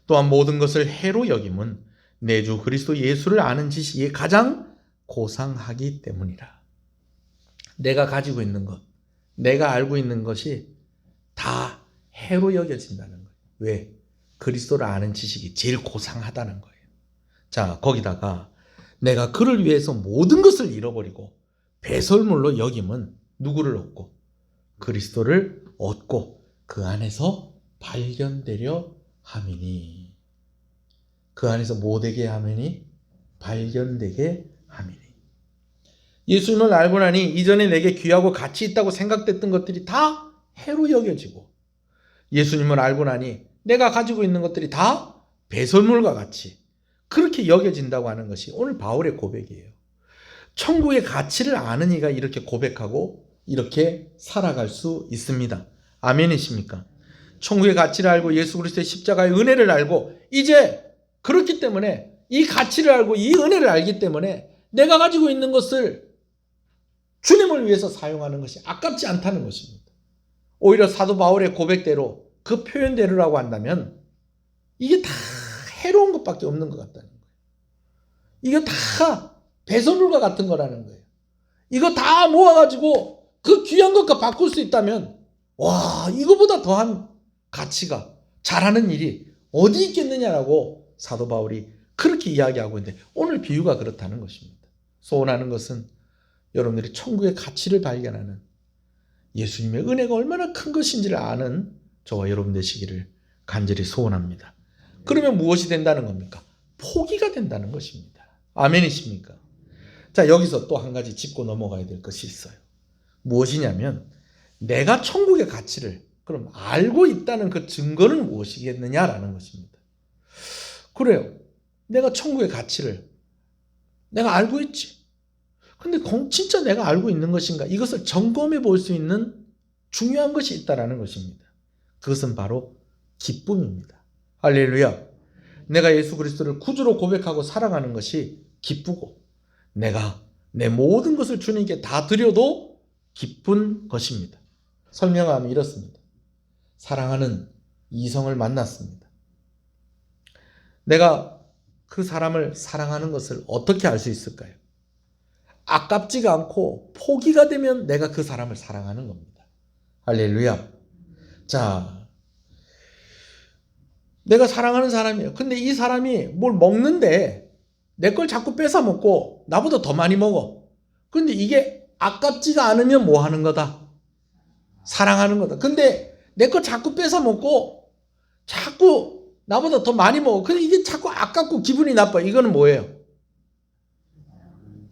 또한 모든 것을 해로 여김은 내 주 그리스도 예수를 아는 지식이 가장 고상하기 때문이라. 내가 가지고 있는 것, 내가 알고 있는 것이 다 해로 여겨진다는 거예요. 왜? 그리스도를 아는 지식이 제일 고상하다는 거예요. 자, 거기다가 내가 그를 위해서 모든 것을 잃어버리고 배설물로 여김은 누구를 얻고? 그리스도를 얻고 그 안에서 발견되려 함이니. 그 안에서 뭐 되게 하매니? 발견되게 함이니. 예수님을 알고 나니 이전에 내게 귀하고 가치 있다고 생각됐던 것들이 다 해로 여겨지고 예수님을 알고 나니 내가 가지고 있는 것들이 다 배설물과 같이 그렇게 여겨진다고 하는 것이 오늘 바울의 고백이에요. 천국의 가치를 아는 이가 이렇게 고백하고 이렇게 살아갈 수 있습니다. 아멘이십니까? 천국의 가치를 알고 예수 그리스도의 십자가의 은혜를 알고 이제 그렇기 때문에 이 가치를 알고 이 은혜를 알기 때문에 내가 가지고 있는 것을 주님을 위해서 사용하는 것이 아깝지 않다는 것입니다. 오히려 사도 바울의 고백대로 그 표현대로라고 한다면 이게 다 해로운 것밖에 없는 것 같다는 거예요. 이거 다 배설물과 같은 거라는 거예요. 이거 다 모아가지고 그 귀한 것과 바꿀 수 있다면 와, 이거보다 더한 가치가 잘하는 일이 어디 있겠느냐라고 사도 바울이 그렇게 이야기하고 있는데 오늘 비유가 그렇다는 것입니다. 소원하는 것은 여러분들이 천국의 가치를 발견하는 예수님의 은혜가 얼마나 큰 것인지를 아는 저와 여러분 되시기를 간절히 소원합니다. 그러면 무엇이 된다는 겁니까? 포기가 된다는 것입니다. 아멘이십니까? 자, 여기서 또 한 가지 짚고 넘어가야 될 것이 있어요. 무엇이냐면 내가 천국의 가치를 그럼 알고 있다는 그 증거는 무엇이겠느냐라는 것입니다. 그래요. 내가 천국의 가치를 내가 알고 있지. 근데 진짜 내가 알고 있는 것인가? 이것을 점검해 볼 수 있는 중요한 것이 있다라는 것입니다. 그것은 바로 기쁨입니다. 할렐루야. 내가 예수 그리스도를 구주로 고백하고 살아가는 것이 기쁘고 내가 내 모든 것을 주님께 다 드려도 기쁜 것입니다. 설명하면 이렇습니다. 사랑하는 이성을 만났습니다. 내가 그 사람을 사랑하는 것을 어떻게 알 수 있을까요? 아깝지가 않고 포기가 되면 내가 그 사람을 사랑하는 겁니다. 할렐루야. 자, 내가 사랑하는 사람이에요. 근데 이 사람이 뭘 먹는데 내 걸 자꾸 뺏어 먹고 나보다 더 많이 먹어. 근데 이게 아깝지가 않으면 뭐 하는 거다? 사랑하는 거다. 근데 내 거 자꾸 뺏어 먹고 자꾸 나보다 더 많이 먹어. 근데 이게 자꾸 아깝고 기분이 나빠. 이거는 뭐예요?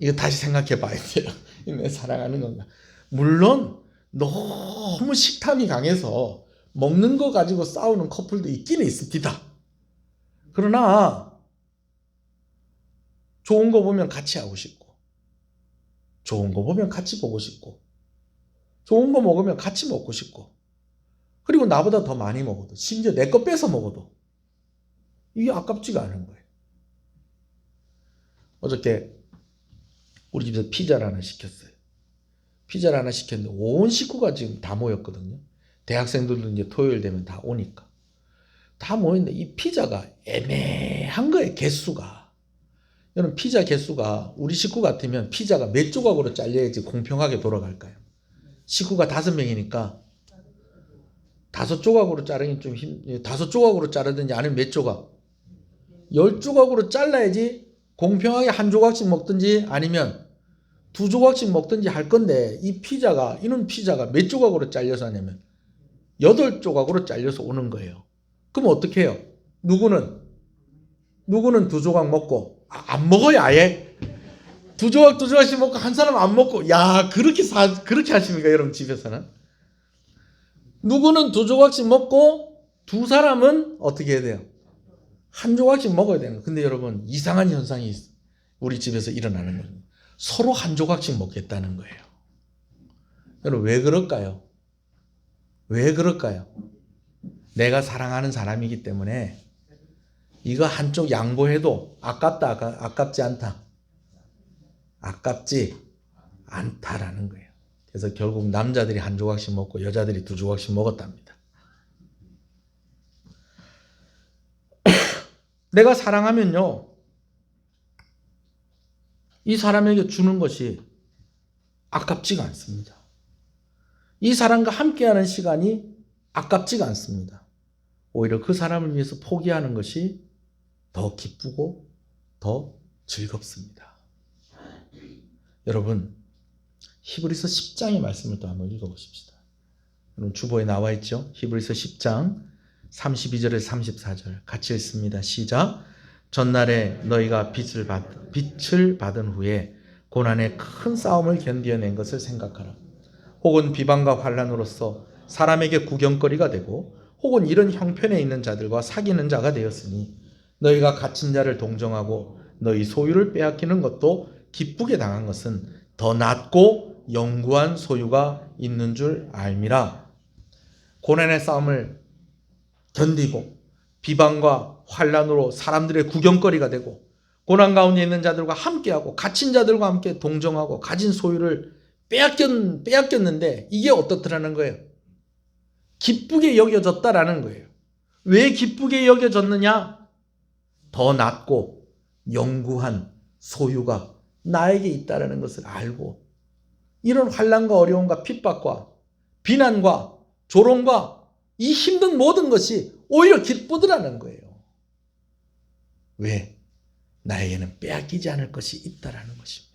이거 다시 생각해 봐야 돼요. 내 사랑하는 건가? 물론 너무 식탐이 강해서 먹는 거 가지고 싸우는 커플도 있기는 있습니다. 그러나 좋은 거 보면 같이 하고 싶고 좋은 거 보면 같이 보고 싶고 좋은 거 먹으면 같이 먹고 싶고 그리고 나보다 더 많이 먹어도 심지어 내 거 뺏어 먹어도 이게 아깝지가 않은 거예요. 어저께 우리 집에서 피자를 하나 시켰어요. 피자를 하나 시켰는데 온 식구가 지금 다 모였거든요. 대학생들도 이제 토요일 되면 다 오니까. 다 모였는데 이 피자가 애매한 거예요, 개수가. 여러분, 피자 개수가 우리 식구 같으면 피자가 몇 조각으로 잘려야지 공평하게 돌아갈까요? 식구가 5명이니까 5조각으로 자르긴 좀 5조각으로 자르든지 아니면 몇 조각? 10조각으로 잘라야지 공평하게 한 조각씩 먹든지 아니면 2조각씩 먹든지 할 건데, 이는 피자가 몇 조각으로 잘려서 하냐면 8조각으로 잘려서 오는 거예요. 그럼 어떻게 해요? 누구는 2조각 먹고 안 먹어요, 아예? 2조각씩 먹고 한 사람 안 먹고. 야, 그렇게 하십니까, 여러분 집에서는? 누구는 2조각씩 먹고 두 사람은 어떻게 해야 돼요? 한 조각씩 먹어야 되는 거예요. 근데 여러분, 이상한 현상이 우리 집에서 일어나는 거예요. 서로 한 조각씩 먹겠다는 거예요. 여러분, 왜 그럴까요? 왜 그럴까요? 내가 사랑하는 사람이기 때문에 이거 한쪽 양보해도 아깝지 않다. 아깝지 않다라는 거예요. 그래서 결국 남자들이 한 조각씩 먹고 여자들이 2조각씩 먹었답니다. 내가 사랑하면요, 이 사람에게 주는 것이 아깝지가 않습니다. 이 사람과 함께하는 시간이 아깝지가 않습니다. 오히려 그 사람을 위해서 포기하는 것이 더 기쁘고 더 즐겁습니다. 여러분, 히브리서 10장의 말씀을 또 한번 읽어보십시다. 여러분, 주보에 나와 있죠? 히브리서 10장 32절에서 34절 같이 읽습니다. 시작. 전날에 너희가 빛을 받은 후에 고난의 큰 싸움을 견디어낸 것을 생각하라. 혹은 비방과 환난으로서 사람에게 구경거리가 되고 혹은 이런 형편에 있는 자들과 사귀는 자가 되었으니 너희가 갇힌 자를 동정하고 너희 소유를 빼앗기는 것도 기쁘게 당한 것은 더 낫고 영구한 소유가 있는 줄 알미라. 고난의 싸움을 견디고 비방과 환난으로 사람들의 구경거리가 되고 고난 가운데 있는 자들과 함께하고 갇힌 자들과 함께 동정하고 가진 소유를 빼앗겼는데 이게 어떻더라는 거예요? 기쁘게 여겨졌다라는 거예요. 왜 기쁘게 여겨졌느냐? 더 낫고 영구한 소유가 나에게 있다라는 것을 알고 이런 환난과 어려움과 핍박과 비난과 조롱과 이 힘든 모든 것이 오히려 기쁘더라는 거예요. 왜? 나에게는 빼앗기지 않을 것이 있다라는 것입니다.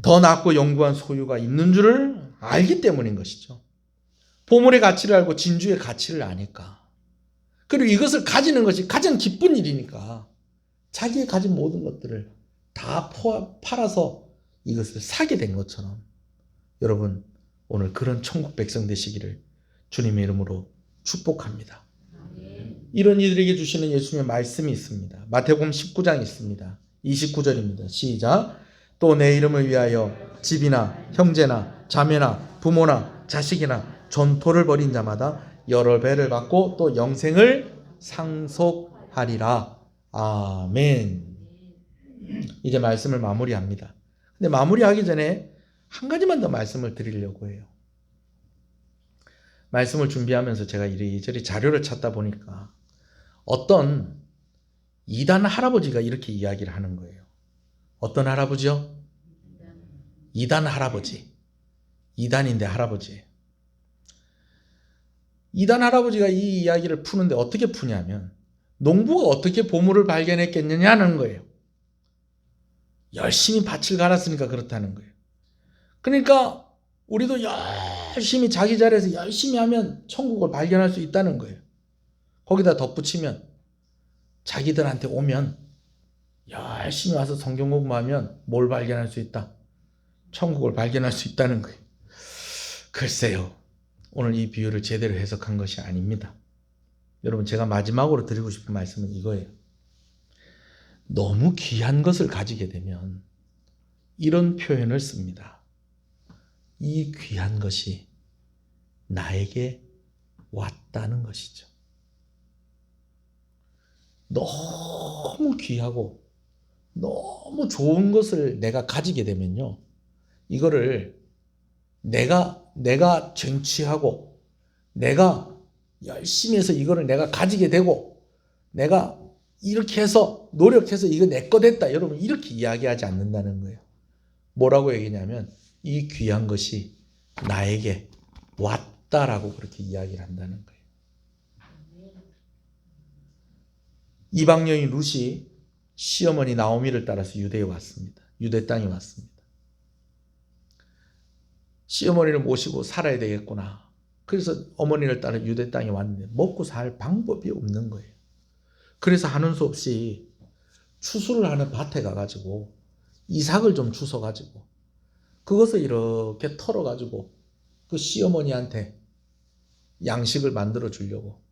더 낫고 영구한 소유가 있는 줄을 알기 때문인 것이죠. 보물의 가치를 알고 진주의 가치를 아니까. 그리고 이것을 가지는 것이 가장 기쁜 일이니까 자기의 가진 모든 것들을 다 팔아서 이것을 사게 된 것처럼 여러분, 오늘 그런 천국 백성 되시기를 주님의 이름으로 축복합니다. 이런 이들에게 주시는 예수님의 말씀이 있습니다. 마태복음 19장 있습니다. 29절입니다. 시작. 또 내 이름을 위하여 집이나 형제나 자매나 부모나 자식이나 전토를 벌인 자마다 여러 배를 받고 또 영생을 상속하리라. 아멘. 이제 말씀을 마무리합니다. 근데 마무리하기 전에 한 가지만 더 말씀을 드리려고 해요. 말씀을 준비하면서 제가 이리저리 자료를 찾다 보니까 어떤 이단 할아버지가 이렇게 이야기를 하는 거예요. 어떤 할아버지요? 이단 할아버지. 이단인데 할아버지. 이단 할아버지가 이 이야기를 푸는데 어떻게 푸냐면 농부가 어떻게 보물을 발견했겠느냐는 거예요. 열심히 밭을 갈았으니까 그렇다는 거예요. 그러니까 우리도 열심히 자기 자리에서 열심히 하면 천국을 발견할 수 있다는 거예요. 거기다 덧붙이면 자기들한테 오면 열심히 와서 성경 공부하면 뭘 발견할 수 있다? 천국을 발견할 수 있다는 거예요. 글쎄요. 오늘 이 비유를 제대로 해석한 것이 아닙니다. 여러분, 제가 마지막으로 드리고 싶은 말씀은 이거예요. 너무 귀한 것을 가지게 되면 이런 표현을 씁니다. 이 귀한 것이 나에게 왔다는 것이죠. 너무 귀하고 너무 좋은 것을 내가 가지게 되면요, 이거를 내가 쟁취하고 내가 열심히 해서 이거를 내가 가지게 되고 내가 이렇게 해서 노력해서 이거 내 거 됐다. 여러분 이렇게 이야기하지 않는다는 거예요. 뭐라고 얘기냐면 이 귀한 것이 나에게 왔다라고 그렇게 이야기를 한다는 거예요. 이방 여인 룻이 시어머니 나오미를 따라서 유대에 왔습니다. 유대 땅에 왔습니다. 시어머니를 모시고 살아야 되겠구나. 그래서 어머니를 따라 유대 땅에 왔는데 먹고 살 방법이 없는 거예요. 그래서 하는 수 없이 추수를 하는 밭에 가가지고 이삭을 좀 주워가지고 그것을 이렇게 털어가지고 그 시어머니한테 양식을 만들어 주려고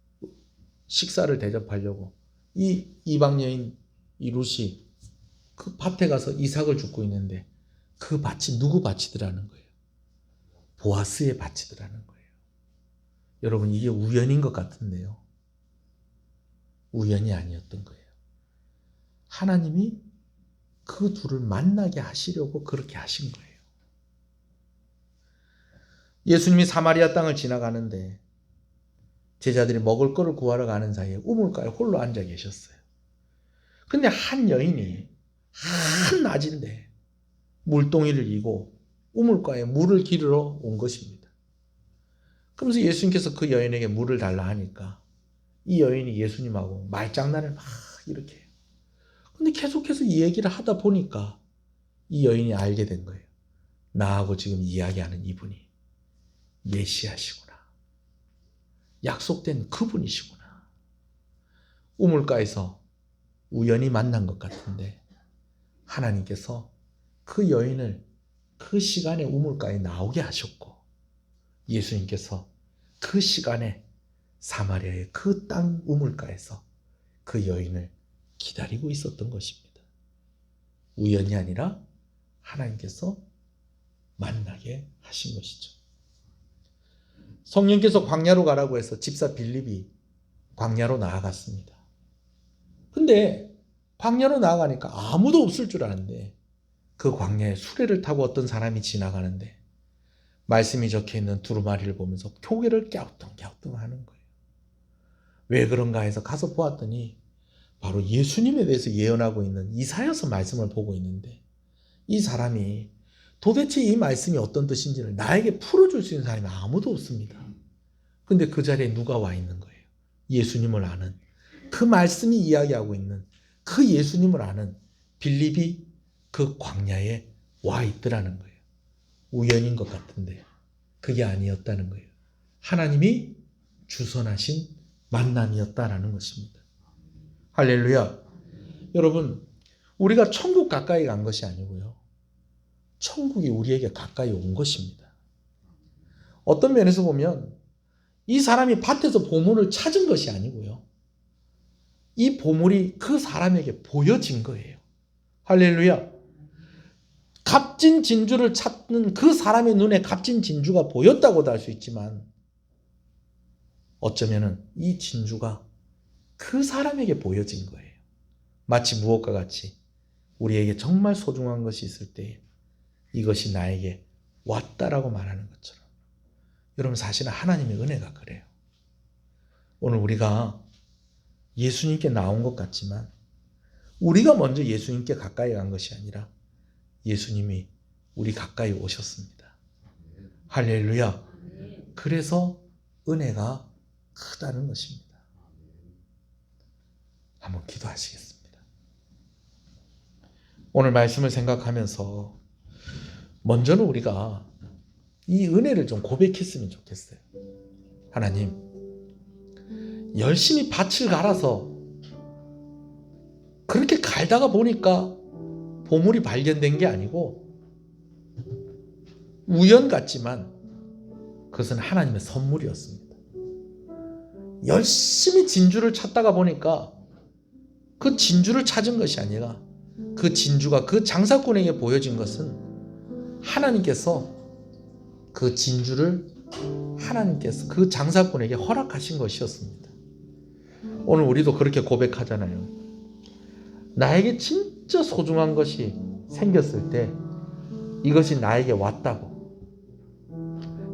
식사를 대접하려고 이 이방 여인 이 룻이 그 밭에 가서 이삭을 줍고 있는데 그 밭이 누구 밭이더라는 거예요? 보아스의 밭이더라는 거예요. 여러분 이게 우연인 것 같은데요. 우연이 아니었던 거예요. 하나님이 그 둘을 만나게 하시려고 그렇게 하신 거예요. 예수님이 사마리아 땅을 지나가는데 제자들이 먹을 거를 구하러 가는 사이에 우물가에 홀로 앉아 계셨어요. 근데 한 여인이 한낮인데 물동이를 이고 우물가에 물을 기르러 온 것입니다. 그러면서 예수님께서 그 여인에게 물을 달라 하니까 이 여인이 예수님하고 말장난을 막 이렇게 해요. 근데 계속해서 이 얘기를 하다 보니까 이 여인이 알게 된 거예요. 나하고 지금 이야기하는 이분이 메시아시구나. 약속된 그분이시구나. 우물가에서 우연히 만난 것 같은데 하나님께서 그 여인을 그 시간에 우물가에 나오게 하셨고 예수님께서 그 시간에 사마리아의 그 땅 우물가에서 그 여인을 기다리고 있었던 것입니다. 우연이 아니라 하나님께서 만나게 하신 것이죠. 성령께서 광야로 가라고 해서 집사 빌립이 광야로 나아갔습니다. 근데 광야로 나아가니까 아무도 없을 줄 알았는데 그 광야에 수레를 타고 어떤 사람이 지나가는데 말씀이 적혀있는 두루마리를 보면서 고개를 갸우뚱갸우뚱 하는 거예요. 왜 그런가 해서 가서 보았더니 바로 예수님에 대해서 예언하고 있는 이사야서 말씀을 보고 있는데 이 사람이 도대체 이 말씀이 어떤 뜻인지를 나에게 풀어줄 수 있는 사람이 아무도 없습니다. 근데 그 자리에 누가 와 있는 거예요? 예수님을 아는, 그 말씀이 이야기하고 있는 그 예수님을 아는 빌립이 그 광야에 와 있더라는 거예요. 우연인 것 같은데 그게 아니었다는 거예요. 하나님이 주선하신 만남이었다라는 것입니다. 할렐루야. 여러분, 우리가 천국 가까이 간 것이 아니고요. 천국이 우리에게 가까이 온 것입니다. 어떤 면에서 보면 이 사람이 밭에서 보물을 찾은 것이 아니고요. 이 보물이 그 사람에게 보여진 거예요. 할렐루야. 값진 진주를 찾는 그 사람의 눈에 값진 진주가 보였다고도 할 수 있지만 어쩌면은 이 진주가 그 사람에게 보여진 거예요. 마치 무엇과 같이 우리에게 정말 소중한 것이 있을 때 이것이 나에게 왔다라고 말하는 것처럼 여러분 사실은 하나님의 은혜가 그래요. 오늘 우리가 예수님께 나온 것 같지만 우리가 먼저 예수님께 가까이 간 것이 아니라 예수님이 우리 가까이 오셨습니다. 할렐루야. 그래서 은혜가 크다는 것입니다. 한번 기도하시겠습니다. 오늘 말씀을 생각하면서 먼저는 우리가 이 은혜를 좀 고백했으면 좋겠어요. 하나님, 열심히 밭을 갈아서 그렇게 갈다가 보니까 보물이 발견된 게 아니고 우연 같지만 그것은 하나님의 선물이었습니다. 열심히 진주를 찾다가 보니까 그 진주를 찾은 것이 아니라 그 진주가 그 장사꾼에게 보여진 것은 하나님께서 그 진주를 하나님께서 그 장사꾼에게 허락하신 것이었습니다. 오늘 우리도 그렇게 고백하잖아요. 나에게 진짜 소중한 것이 생겼을 때 이것이 나에게 왔다고.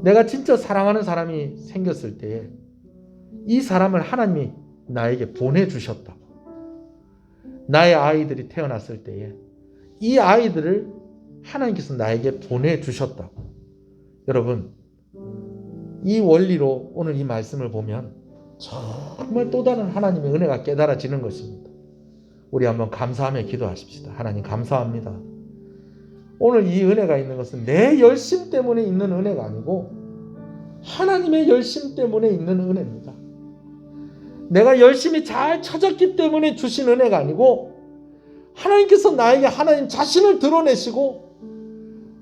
내가 진짜 사랑하는 사람이 생겼을 때에 이 사람을 하나님이 나에게 보내주셨다고. 나의 아이들이 태어났을 때에 이 아이들을 하나님께서 나에게 보내주셨다고. 여러분, 이 원리로 오늘 이 말씀을 보면 정말 또 다른 하나님의 은혜가 깨달아지는 것입니다. 우리 한번 감사하며 기도하십시다. 하나님 감사합니다. 오늘 이 은혜가 있는 것은 내 열심 때문에 있는 은혜가 아니고 하나님의 열심 때문에 있는 은혜입니다. 내가 열심히 잘 찾았기 때문에 주신 은혜가 아니고 하나님께서 나에게 하나님 자신을 드러내시고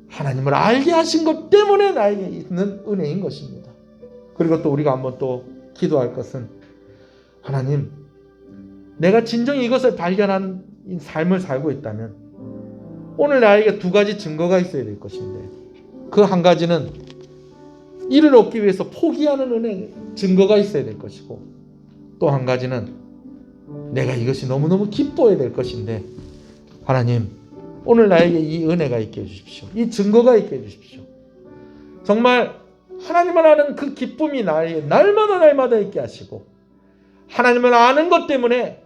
하나님을 알게 하신 것 때문에 나에게 있는 은혜인 것입니다. 그리고 또 우리가 한번 또 기도할 것은 하나님, 내가 진정히 이것을 발견한 삶을 살고 있다면 오늘 나에게 두 가지 증거가 있어야 될 것인데 그 한 가지는 이를 얻기 위해서 포기하는 은혜 증거가 있어야 될 것이고 또 한 가지는 내가 이것이 너무너무 기뻐야 될 것인데 하나님 오늘 나에게 이 은혜가 있게 해주십시오. 이 증거가 있게 해주십시오. 정말 하나님을 아는 그 기쁨이 나에게 날마다 있게 하시고 하나님을 아는 것 때문에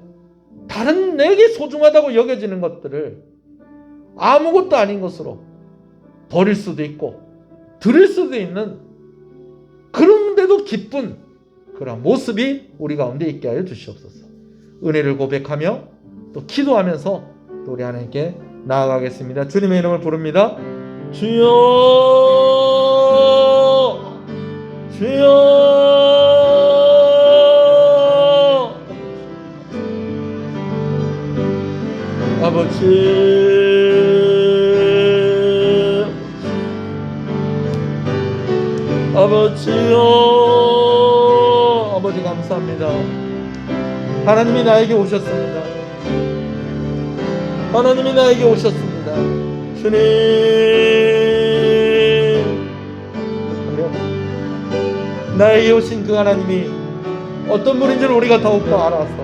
다른 내게 소중하다고 여겨지는 것들을 아무것도 아닌 것으로 버릴 수도 있고 드릴 수도 있는 그런데도 기쁜 그런 모습이 우리 가운데 있게 하여 주시옵소서. 은혜를 고백하며 또 기도하면서 또 우리 하나님께 나아가겠습니다. 주님의 이름을 부릅니다. 주여 주여 아버지 아버지요 아버지 감사합니다. 하나님이 나에게 오셨습니다. 하나님이 나에게 오셨습니다. 주님 나에게 오신 그 하나님이 어떤 분인지를 우리가 더욱더 알아서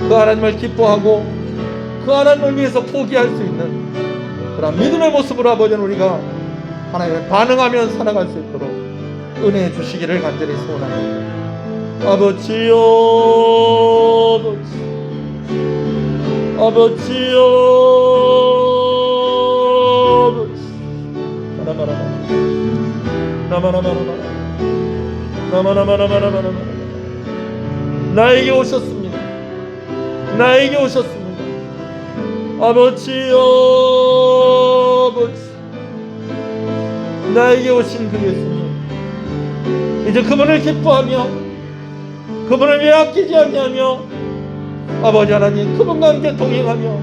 그 하나님을 기뻐하고 그 하나님을 위해서 포기할 수 있는 그런 믿음의 모습으로 아버지는 우리가 하나님을 반응하며 살아갈 수 있도록 은혜해 주시기를 간절히 소원합니다. 아버지요 아버지요 나에게 오셨습니다. 나에게 오셨습니다. 아버지요 아버지 나에게 오신 그 예수님 이제 그분을 기뻐하며 그분을 왜 아끼지 않냐며 아버지 하나님 그분과 함께 동행하며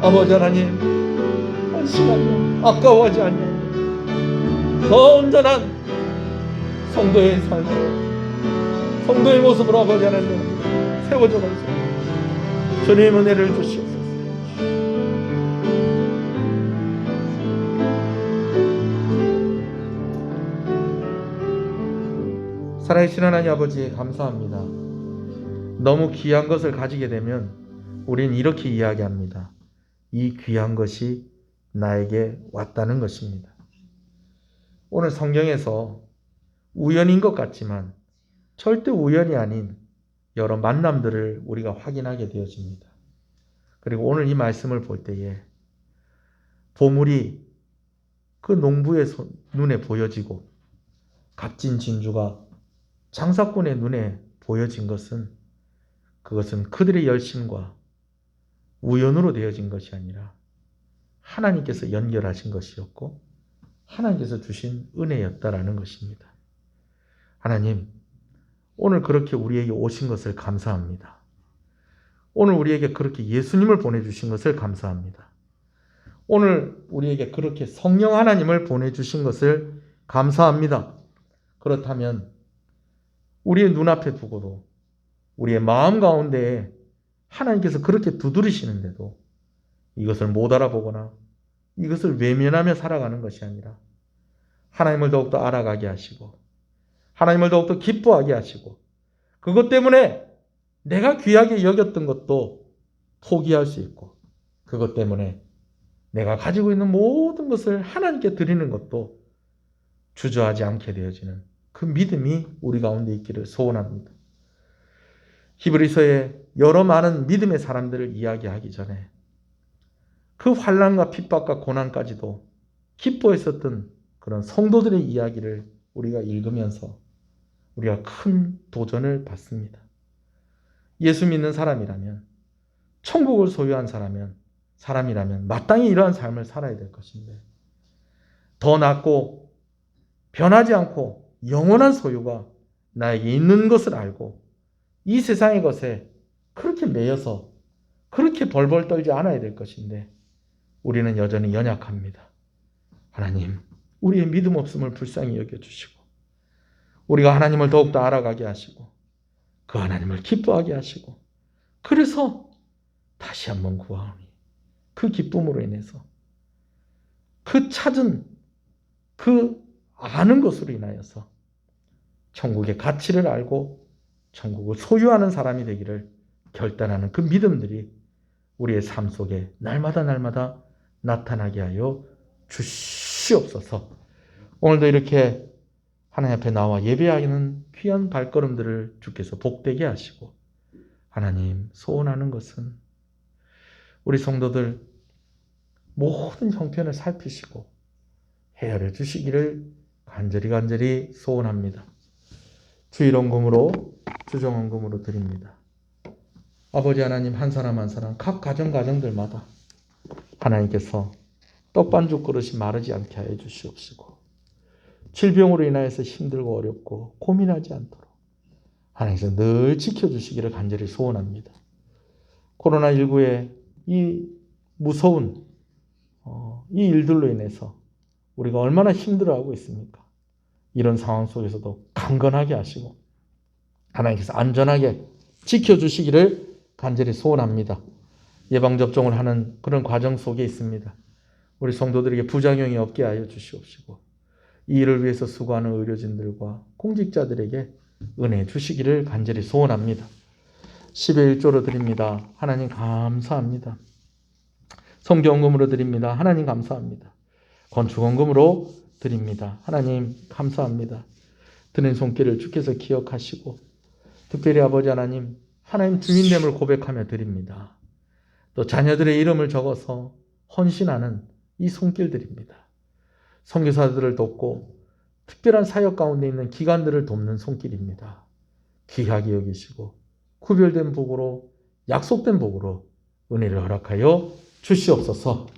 아버지 하나님 안심하며 아까워하지 않냐며 더 온전한 성도의 삶 성도의 모습으로 아버지 하나님 세워져 가시옵소서. 주님 은혜를 주시옵소서. 살아계신 하나님 아버지 감사합니다. 너무 귀한 것을 가지게 되면 우리는 이렇게 이야기합니다. 이 귀한 것이 나에게 왔다는 것입니다. 오늘 성경에서 우연인 것 같지만 절대 우연이 아닌 여러 만남들을 우리가 확인하게 되어집니다. 그리고 오늘 이 말씀을 볼 때에 보물이 그 농부의 눈에 보여지고 값진 진주가 장사꾼의 눈에 보여진 것은 그것은 그들의 열심과 우연으로 되어진 것이 아니라 하나님께서 연결하신 것이었고 하나님께서 주신 은혜였다라는 것입니다. 하나님, 오늘 그렇게 우리에게 오신 것을 감사합니다. 오늘 우리에게 그렇게 예수님을 보내주신 것을 감사합니다. 오늘 우리에게 그렇게 성령 하나님을 보내주신 것을 감사합니다. 그렇다면 우리의 눈앞에 두고도 우리의 마음 가운데에 하나님께서 그렇게 두드리시는데도 이것을 못 알아보거나 이것을 외면하며 살아가는 것이 아니라 하나님을 더욱더 알아가게 하시고 하나님을 더욱더 기뻐하게 하시고 그것 때문에 내가 귀하게 여겼던 것도 포기할 수 있고 그것 때문에 내가 가지고 있는 모든 것을 하나님께 드리는 것도 주저하지 않게 되어지는 그 믿음이 우리 가운데 있기를 소원합니다. 히브리서에 여러 많은 믿음의 사람들을 이야기하기 전에 그 환난과 핍박과 고난까지도 기뻐했었던 그런 성도들의 이야기를 우리가 읽으면서 우리가 큰 도전을 받습니다. 예수 믿는 사람이라면, 천국을 소유한 사람이라면 마땅히 이러한 삶을 살아야 될 것인데, 더 낫고 변하지 않고 영원한 소유가 나에게 있는 것을 알고 이 세상의 것에 그렇게 매여서 그렇게 벌벌 떨지 않아야 될 것인데, 우리는 여전히 연약합니다. 하나님, 우리의 믿음 없음을 불쌍히 여겨주시고 우리가 하나님을 더욱더 알아가게 하시고 그 하나님을 기뻐하게 하시고, 그래서 다시 한번 구하오니 그 기쁨으로 인해서 그 찾은 그 아는 것으로 인하여서 천국의 가치를 알고 천국을 소유하는 사람이 되기를 결단하는 그 믿음들이 우리의 삶 속에 날마다 나타나게 하여 주시옵소서. 오늘도 이렇게 하나님 앞에 나와 예배하는 귀한 발걸음들을 주께서 복되게 하시고, 하나님 소원하는 것은 우리 성도들 모든 형편을 살피시고 헤아려 주시기를 간절히 소원합니다. 주일원금으로 주정원금으로 드립니다. 아버지 하나님, 한 사람 한 사람 각 가정들마다 하나님께서 떡반죽 그릇이 마르지 않게 하여 주시옵시고, 질병으로 인하여서 힘들고 어렵고 고민하지 않도록 하나님께서 늘 지켜주시기를 간절히 소원합니다. 코로나19의 이 무서운 이 일들로 인해서 우리가 얼마나 힘들어하고 있습니까? 이런 상황 속에서도 강건하게 하시고 하나님께서 안전하게 지켜주시기를 간절히 소원합니다. 예방접종을 하는 그런 과정 속에 있습니다. 우리 성도들에게 부작용이 없게 하여 주시옵시고, 이 일을 위해서 수고하는 의료진들과 공직자들에게 은혜 주시기를 간절히 소원합니다. 10의 1조로 드립니다. 하나님 감사합니다. 성경금으로 드립니다. 하나님 감사합니다. 건축원금으로 드립니다. 하나님 감사합니다. 드는 손길을 주께서 기억하시고, 특별히 아버지 하나님 주인됨을 고백하며 드립니다. 또 자녀들의 이름을 적어서 헌신하는 이 손길들입니다. 선교사들을 돕고 특별한 사역 가운데 있는 기관들을 돕는 손길입니다. 귀하게 여기시고 구별된 복으로, 약속된 복으로 은혜를 허락하여 주시옵소서.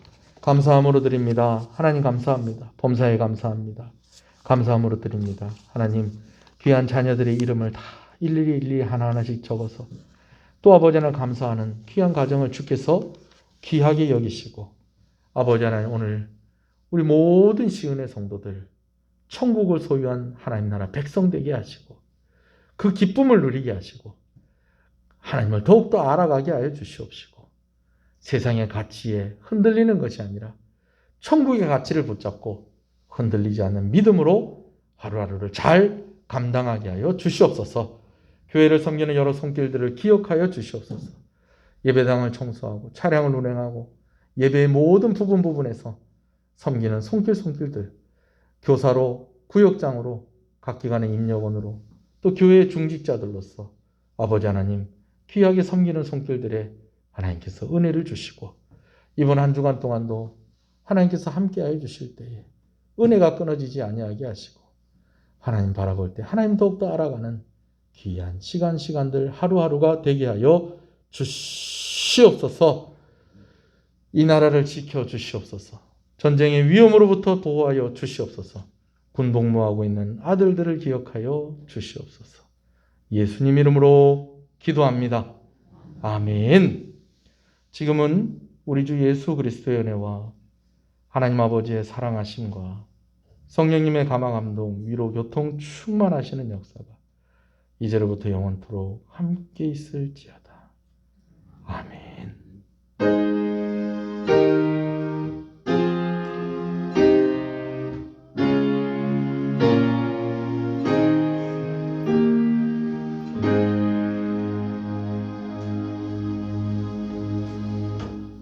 감사함으로 드립니다. 하나님 감사합니다. 범사에 감사합니다. 감사함으로 드립니다. 하나님, 귀한 자녀들의 이름을 다 일일이 하나하나씩 적어서 또 아버지 하나님 감사하는 귀한 가정을 주께서 귀하게 여기시고, 아버지 하나님 오늘 우리 모든 시은의 성도들 천국을 소유한 하나님 나라 백성 되게 하시고 그 기쁨을 누리게 하시고 하나님을 더욱더 알아가게 하여 주시옵시고, 세상의 가치에 흔들리는 것이 아니라 천국의 가치를 붙잡고 흔들리지 않는 믿음으로 하루하루를 잘 감당하게 하여 주시옵소서. 교회를 섬기는 여러 손길들을 기억하여 주시옵소서. 예배당을 청소하고 차량을 운행하고 예배의 모든 부분에서 섬기는 손길들, 교사로, 구역장으로, 각 기관의 임역원으로, 또 교회의 중직자들로서 아버지 하나님 귀하게 섬기는 손길들에 하나님께서 은혜를 주시고, 이번 한 주간 동안도 하나님께서 함께하여 주실 때에 은혜가 끊어지지 아니하게 하시고, 하나님 바라볼 때 하나님 더욱더 알아가는 귀한 시간들 하루하루가 되게 하여 주시옵소서. 이 나라를 지켜주시옵소서. 전쟁의 위험으로부터 보호하여 주시옵소서. 군복무하고 있는 아들들을 기억하여 주시옵소서. 예수님 이름으로 기도합니다. 아멘. 지금은 우리 주 예수 그리스도의 은혜와 하나님 아버지의 사랑하심과 성령님의 감화감동, 위로, 교통 충만하시는 역사가 이제로부터 영원토록 함께 있을지어다.